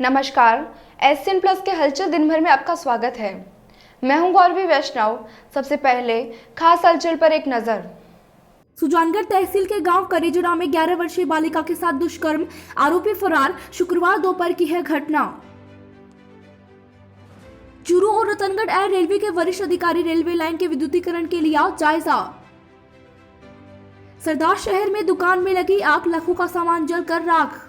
नमस्कार। SN plus के हलचल दिन भर में आपका स्वागत है। मैं हूं गौरवी वैष्णव। सबसे पहले खास हलचल पर एक नजर। सुजानगढ़ तहसील के गांव करेजड़ा में 11 वर्षीय बालिका के साथ दुष्कर्म, आरोपी फरार। शुक्रवार दोपहर की है घटना। चूरू और रतनगढ़ एयर रेलवे के वरिष्ठ अधिकारी रेलवे लाइन के विद्युतीकरण के लिया जायजा। सरदार शहर में दुकान में लगी आग, लाखों का सामान जलकर राख।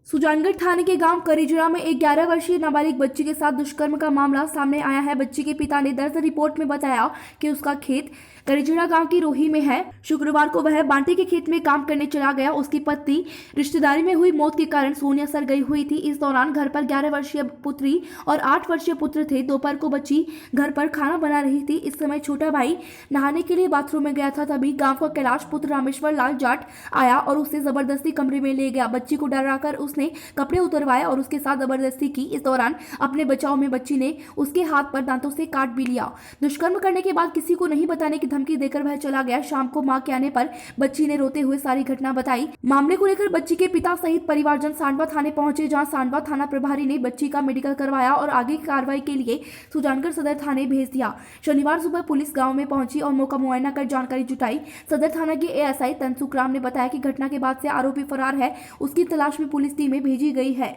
सुजानगढ़ थाने के गांव करेजुरा में एक 11 वर्षीय नाबालिग बच्ची के साथ दुष्कर्म का मामला सामने आया है। बच्ची के पिता ने दर्ज रिपोर्ट में बताया कि उसका खेत करेजुरा गांव की रोही में है। शुक्रवार को वह बांटे के खेत में काम करने चला गया। उसकी पत्नी रिश्तेदारी में हुई मौत के कारण सोनियासर गई हुई थी। इस दौरान घर पर 11 वर्षीय पुत्री और 8 वर्षीय पुत्र थे। दोपहर को बच्ची घर पर खाना बना रही थी। इस समय छोटा भाई नहाने के लिए बाथरूम में गया था। तभी गाँव का कैलाश पुत्र रामेश्वर लाल जाट आया और उसे जबरदस्ती कमरे में ले गया। बच्ची को डराकर उसने कपड़े उतरवाए और उसके साथ जबरदस्ती की। इस दौरान अपने बचाव में बच्ची ने उसके हाथ पर दांतों से काट भी लिया। दुष्कर्म करने के बाद किसी को नहीं बताने की धमकी देकर वह चला गया। शाम को मां के आने पर बच्ची ने रोते हुए सारी घटना बताई। मामले को लेकर बच्ची के पिता सहित परिवारजन सांडवा थाने पहुंचे, जहां सांडवा थाना प्रभारी ने बच्ची का मेडिकल करवाया और आगे की कार्रवाई के लिए सुजानगढ़ सदर थाने भेज दिया। शनिवार सुबह पुलिस गाँव में पहुंची और मौका मुआयना कर जानकारी जुटाई। सदर थाना के एएसआई तनसुख राम ने बताया कि घटना के बाद से आरोपी फरार है। उसकी तलाश में पुलिस टीमें भेजी गई है।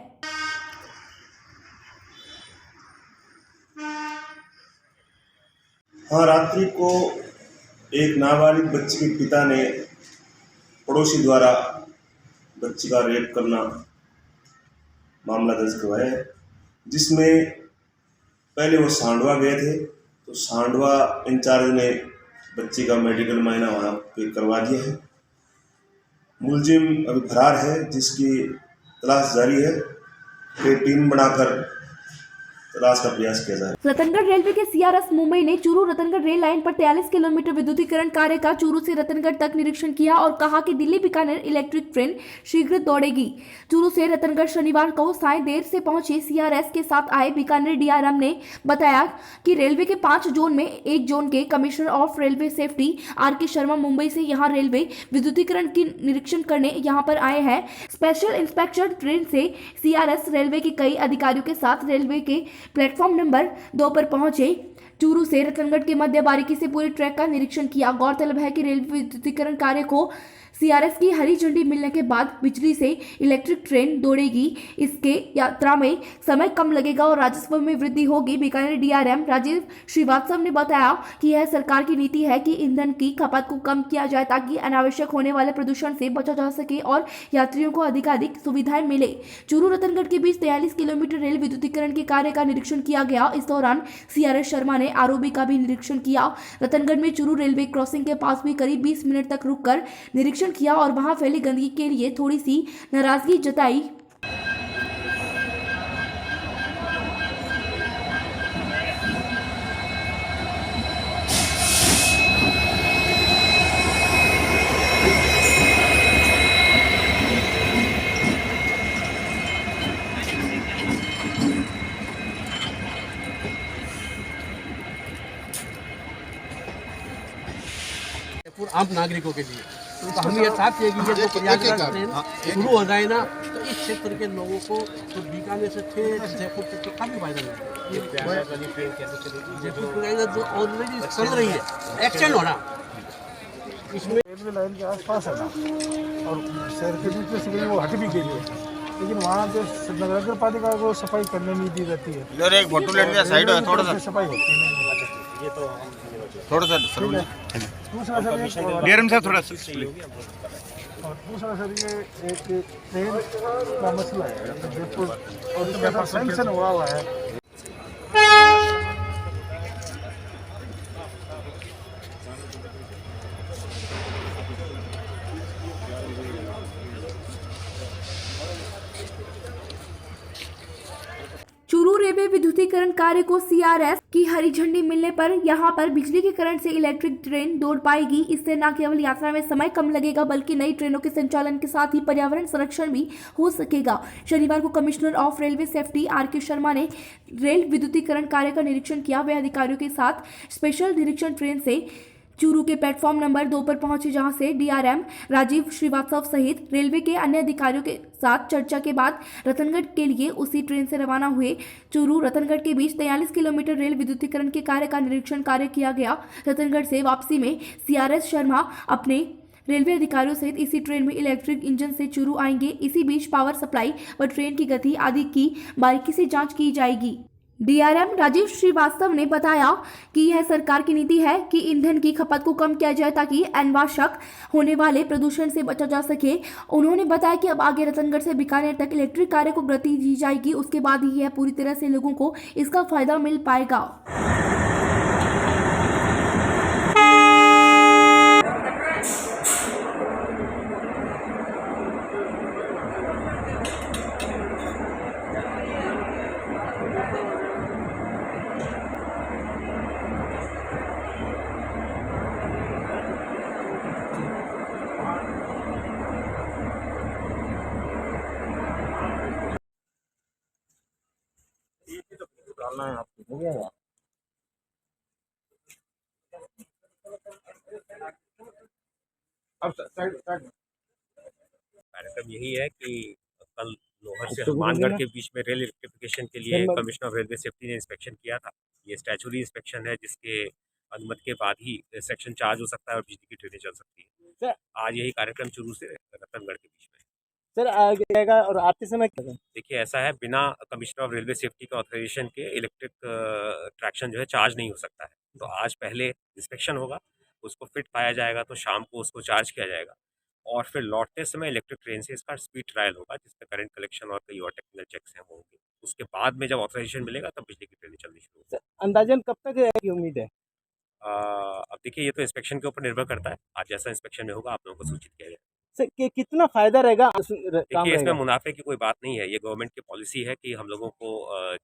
हाँ, रात्रि को एक नाबालिग बच्ची के पिता ने पड़ोसी द्वारा बच्ची का रेप करना मामला दर्ज करवाया है, जिसमें पहले वो सांडवा गए थे तो सांडवा इंचार्ज ने बच्ची का मेडिकल मुआयना वहाँ पे करवा दिया है। मुलजिम अभी फरार है, जिसकी तलाश जारी है। फिर टीम बनाकर तलाश का प्रयास किया जाए। रतनगढ़ रेलवे के सीआरएस मुंबई ने चूरू रतनगढ़ रेल लाइन पर 43 किलोमीटर विद्युतीकरण कार्य का चूरू से रतनगढ़ तक निरीक्षण किया और कहा कि दिल्ली बीकानेर इलेक्ट्रिक ट्रेन शीघ्र दौड़ेगी। चूरू से रतनगढ़ शनिवार को साय देर से पहुंचे सीआरएस के साथ आए बीकानेर डीआरएम ने बताया कि रेलवे के 5 जोन में एक जोन के commissioner of railway safety R K. Sharma Mumbai से यहां रेलवे विद्युतीकरण की निरीक्षण करने यहां पर आए हैं। स्पेशल इंस्पेक्टर ट्रेन से सीआरएस रेलवे के कई अधिकारियों के साथ रेलवे के प्लेटफॉर्म नंबर 2 पर पहुंचे। चूरू से रतनगढ़ के मध्य बारीकी से पूरे ट्रैक का निरीक्षण किया। गौरतलब है कि रेलवे विद्युतीकरण कार्य को सीआरएस की हरी झंडी मिलने के बाद बिजली से इलेक्ट्रिक ट्रेन दौड़ेगी। इसके यात्रा में समय कम लगेगा और राजस्व में वृद्धि होगी। बीकानेर डीआरएम राजीव श्रीवास्तव ने बताया कि यह सरकार की नीति है कि ईंधन की खपत को कम किया जाए ताकि अनावश्यक होने वाले प्रदूषण से बचा जा सके और यात्रियों को अधिकाधिक सुविधाएं मिले। चूरू रतनगढ़ के बीच 43 किलोमीटर रेल विद्युतीकरण के कार्य का निरीक्षण किया गया। इस दौरान सीआरएस शर्मा ने आरओबी का भी निरीक्षण किया। रतनगढ़ में चूरू रेलवे क्रॉसिंग के पास भी करीब 20 मिनट तक रुककर निरीक्षण किया और वहां फैली गंदगी के लिए थोड़ी सी नाराजगी जताई। आम नागरिकों के लिए तो हम ये चाहते हैं कि ये जो प्रयागराज ट्रेन शुरू हो जाए ना, तो इस क्षेत्र के लोगों को तो बीकानेर से जयपुर तक तो काफी फायदा मिलेगा। जयपुर प्रयागराज जो ऑलरेडी चल रही है, एक्सटेंड हो रहा इसमें रेलवे लाइन के आसपास है ना, और शहर के बीच में से वो हट भी गई है, लेकिन वहाँ जो नगर पालिका को सफाई करने नहीं दी जाती है। इधर एक फोटो लेने साइड है, थोड़ा सा सफाई होती नहीं है। ये तो थोड़ा सा दूसरा सर डीआरएम साहब थोड़ा सा और दूसरा सर ये एक ट्रेन का मसला है जयपुर और इसका सैंक्शन हुआ है। चूरू रेलवे विद्युतीकरण कार्य को सीआरएस की हरी झंडी मिलने पर यहां पर बिजली के करंट से इलेक्ट्रिक ट्रेन दौड़ पाएगी। इससे न केवल यात्रा में समय कम लगेगा बल्कि नई ट्रेनों के संचालन के साथ ही पर्यावरण संरक्षण भी हो सकेगा। शनिवार को commissioner of railway safety R K. Sharma ने रेल विद्युतीकरण कार्य का निरीक्षण किया। वे अधिकारियों के साथ स्पेशल निरीक्षण ट्रेन से चूरू के प्लेटफॉर्म नंबर 2 पर पहुंचे, जहां से डीआरएम राजीव श्रीवास्तव सहित रेलवे के अन्य अधिकारियों के साथ चर्चा के बाद रतनगढ़ के लिए उसी ट्रेन से रवाना हुए। चूरू रतनगढ़ के बीच 43 किलोमीटर रेल विद्युतीकरण के कार्य का निरीक्षण कार्य किया गया। रतनगढ़ से वापसी में सीआरएस शर्मा अपने रेलवे अधिकारियों सहित इसी ट्रेन में इलेक्ट्रिक इंजन से चूरू आएंगे। इसी बीच पावर सप्लाई व ट्रेन की गति आदि की बारीकी से जांच की जाएगी। डीआरएम राजीव श्रीवास्तव ने बताया कि यह सरकार की नीति है कि ईंधन की खपत को कम किया जाए ताकि अनावश्यक होने वाले प्रदूषण से बचा जा सके। उन्होंने बताया कि अब आगे रतनगढ़ से बीकानेर तक इलेक्ट्रिक कार्य को गति दी जाएगी, उसके बाद ही यह पूरी तरह से लोगों को इसका फायदा मिल पाएगा। डालना है आपको, हो गया। अब साइड कार्यक्रम यही है कि कल लोहर से हनुमानगढ़ के बीच में रेल इलेक्ट्रिफिकेशन के लिए कमिश्नर ऑफ रेलवे सेफ्टी ने इंस्पेक्शन किया था। ये स्टैचुरी इंस्पेक्शन है, जिसके अनुमति के बाद ही सेक्शन चार्ज हो सकता है और बिजली की ट्रेनें चल सकती है। आज यही कार्यक्रम चूरू से रतनगढ़ के बीच में सर आगे जाएगा। और आते समय क्या देखिए, ऐसा है, बिना कमिश्नर ऑफ रेलवे सेफ्टी के ऑथराइजेशन के इलेक्ट्रिक ट्रैक्शन जो है चार्ज नहीं हो सकता है। तो आज पहले इंस्पेक्शन होगा, उसको फिट पाया जाएगा तो शाम को उसको चार्ज किया जाएगा और फिर लौटते समय इलेक्ट्रिक ट्रेन से इसका स्पीड ट्रायल होगा, जिसमें करंट कलेक्शन और कई और टेक्निकल चेक्स हैं वो होंगे। उसके बाद में जब ऑथराइजेशन मिलेगा तब बिजली की ट्रेनें चलनी शुरू होगी। अंदाजन कब तक की उम्मीद है? अब देखिए, ये तो इंस्पेक्शन के ऊपर निर्भर करता है। आज जैसा इंस्पेक्शन में होगा आप लोगों को सूचित किया जाएगा। सर कितना फायदा रहेगा? देखिए, इसमें मुनाफे की कोई बात नहीं है। ये गवर्नमेंट की पॉलिसी है कि हम लोगों को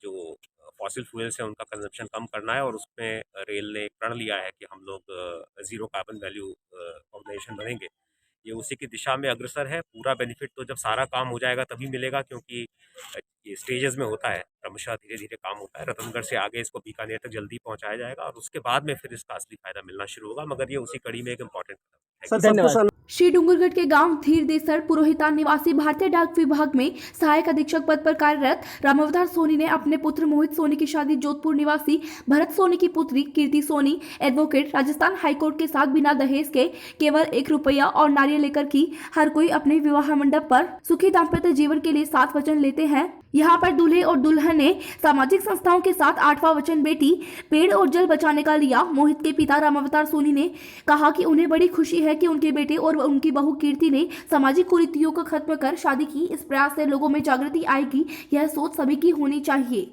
जो फॉसिल फ्यूल्स है उनका कंजप्शन कम करना है और उसमें रेल ने प्रण लिया है कि हम लोग ज़ीरो कार्बन वैल्यू ऑर्गेनाइजेशन बनेंगे। ये उसी की दिशा में अग्रसर है। पूरा बेनिफिट तो जब सारा काम हो जाएगा तभी मिलेगा, क्योंकि ये स्टेजेस में होता है, क्रमशः धीरे धीरे काम होता है। रतनगढ़ से आगे इसको बीकानेर तक जल्दी पहुंचाया जाएगा और उसके बाद में फिर इसका असली फायदा मिलना शुरू होगा, मगर ये उसी कड़ी में एक इम्पॉर्टेंट सर धन्यवाद। श्री डूंगरगढ़ के गांव धीर देसर पुरोहिता निवासी भारतीय डाक विभाग में सहायक अधीक्षक पद पर कार्यरत रामावतार सोनी ने अपने पुत्र मोहित सोनी की शादी जोधपुर निवासी भरत सोनी की पुत्री कीर्ति सोनी एडवोकेट राजस्थान हाईकोर्ट के साथ बिना दहेज के केवल 1 रुपया और नारियल लेकर की। हर कोई अपने विवाह मंडप पर सुखी दाम्पत्य जीवन के लिए 7 वचन लेते हैं। यहाँ पर दूल्हे और दुल्हन ने सामाजिक संस्थाओं के साथ 8वां वचन बेटी पेड़ और जल बचाने का लिया। मोहित के पिता रामावतार सोनी ने कहा कि उन्हें बड़ी खुशी है कि उनके बेटे और उनकी बहू कीर्ति ने सामाजिक कुरीतियों को खत्म कर शादी की। इस प्रयास से लोगों में जागृति आएगी, यह सोच सभी की होनी चाहिए।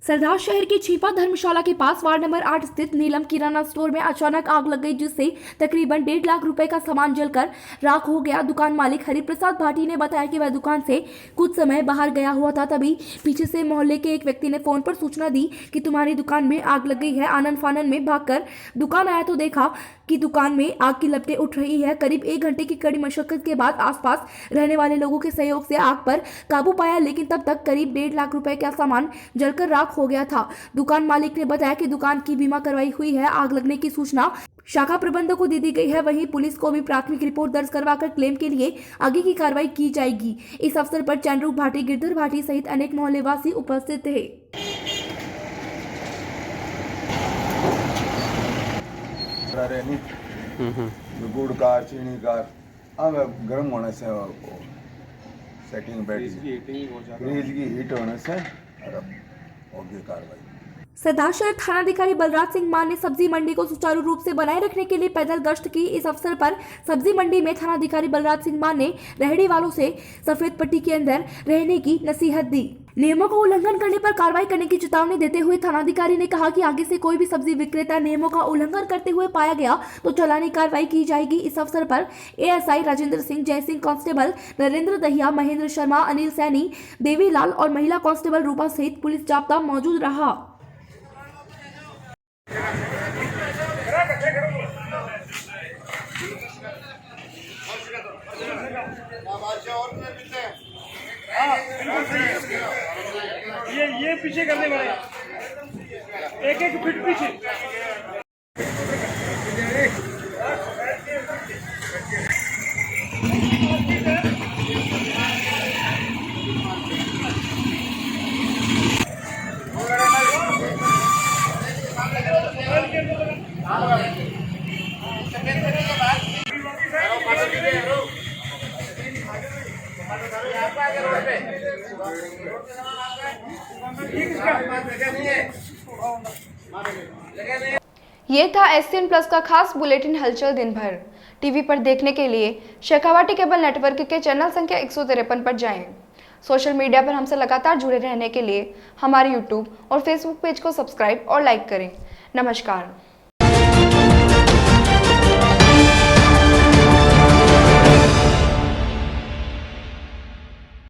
सरदार शहर की छिपा धर्मशाला के पास वार्ड नंबर 8 स्थित नीलम किराना स्टोर में अचानक आग लग गई, जिससे तकरीबन 1.5 लाख रुपए का सामान जलकर राख हो गया। दुकान मालिक हरिप्रसाद भाटी ने बताया कि वह दुकान से कुछ समय बाहर गया हुआ था, तभी पीछे से मोहल्ले के एक व्यक्ति ने फोन पर सूचना दी कि तुम्हारी दुकान में आग लग गई है। आनंद फानन में भागकर दुकान आया तो देखा कि दुकान में आग की लपटें उठ रही है। करीब 1 घंटे की कड़ी मशक्कत के बाद आसपास रहने वाले लोगों के सहयोग से आग पर काबू पाया, लेकिन तब तक करीब 1.5 लाख रुपए का सामान जलकर राख हो गया था। दुकान मालिक ने बताया कि दुकान की बीमा करवाई हुई है। आग लगने की सूचना शाखा प्रबंधक को दे दी गई है। वहीं पुलिस को भी प्राथमिक रिपोर्ट दर्ज करवाकर क्लेम के लिए आगे की कार्रवाई की जाएगी। इस अवसर पर चंद्रू भाटी, गिरधर भाटी सहित अनेक मोहल्लेवासी उपस्थित थे। गुड़ का चीनी का गर्म होने से सेटिंग फ्रिज की हीट होने से होगी कार्रवाई। सरदार शहर थानाधिकारी बलराज सिंह मान ने सब्जी मंडी को सुचारू रूप से बनाए रखने के लिए पैदल गश्त की। इस अवसर पर सब्जी मंडी में थानाधिकारी बलराज सिंह मान ने रेहड़ी वालों से सफेद पट्टी के अंदर रहने की नसीहत दी। नियमों का उल्लंघन करने पर कार्रवाई करने की चेतावनी देते हुए थानाधिकारी ने कहा कि आगे से कोई भी सब्जी विक्रेता नियमों का उल्लंघन करते हुए पाया गया तो चालानी कार्रवाई की जाएगी। इस अवसर पर एएसआई राजेंद्र सिंह, जय सिंह, कांस्टेबल नरेंद्र दहिया, महेंद्र शर्मा, अनिल सैनी, देवीलाल और महिला कांस्टेबल रूपा सहित पुलिस जाब्ता मौजूद रहा। ये पीछे करने वाले एक एक फीट पीछे। ये था SCN प्लस का खास बुलेटिन हलचल दिन भर। टीवी पर देखने के लिए शेखावाटी केबल नेटवर्क के चैनल संख्या 153 पर जाएं। सोशल मीडिया पर हमसे लगातार जुड़े रहने के लिए हमारे YouTube और Facebook पेज को सब्सक्राइब और लाइक करें। नमस्कार।